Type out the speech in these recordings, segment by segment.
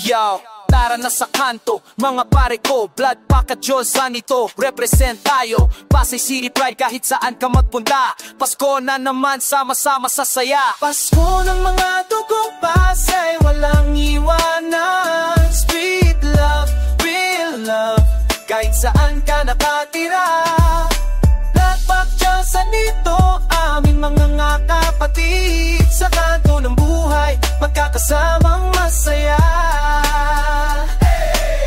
Yo, tara na sa kanto, mga pare ko. Blood Pack at Josan ito, represent tayo. Pasay City Pride kahit saan ka magpunta. Pasko na naman, sama-sama sa saya. Pasko ng mga dugo, Pasay, walang iwanan. Street love, real love, kahit saan ka nakatira. Blood Pack Josan ito, aming mga kapatid. Sa kanto ng buhay, magkakasamang masaya.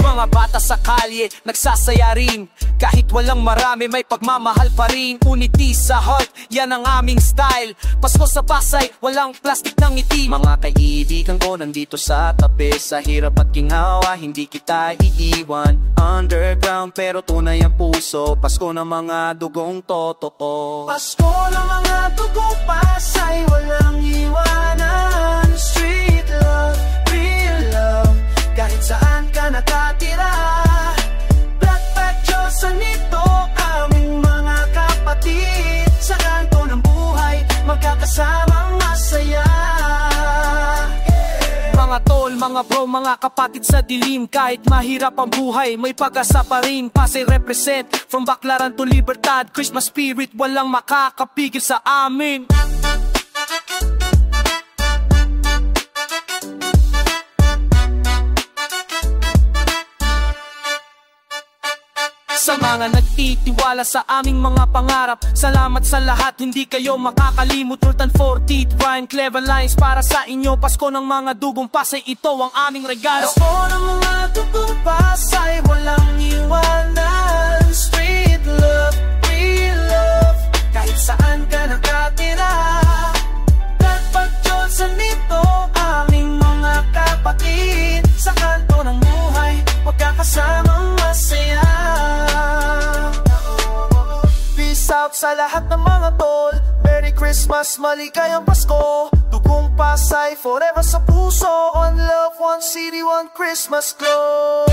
Mga bata sa kalye, nagsasaya rin. Kahit walang marami, may pagmamahal pa rin. Unity sa heart, yan ang aming style. Pasko sa Pasay, walang plastic ng ngiti. Mga kaibigan ko nandito sa tabi. Sa hirap at ginhawa, hindi kita iiwan. Underground pero tunay ang puso. Pasko ng mga dugong totoo. Pasko ng mga dugo, Pasay, walang iwanan. Street love, real love, kahit saan ka nakatira. Blood Pack Josan ito, aming mga kapatid. Sa kanto ng buhay, magkakasamang masaya. Mga tol, mga bro, mga kapatid sa dilim. Kahit mahirap ang buhay, may pag-asa pa rin. Pasay represent, from Baclaran to Libertad. Christmas spirit, walang makakapigil sa amin. Sa mga nagtitiwala sa aming mga pangarap, salamat sa lahat, hindi kayo makakalimot. Rutan 40, Ryan, clever lines para sa inyo. Pasko ng mga dugong Pasay, ito ang aming regalo. Pasko ng mga dugong Pasay, walang iwanan. Street love, real love, kahit saan ka nakatira. Blood Pack Josan ito, aming mga kapatid. Sa kanto ng buhay, magkakasamang masaya. Peace out sa lahat ng mga tol. Merry Christmas, maligayang Pasko. Dugong Pasay, forever sa puso. One love, one city, one Christmas glow.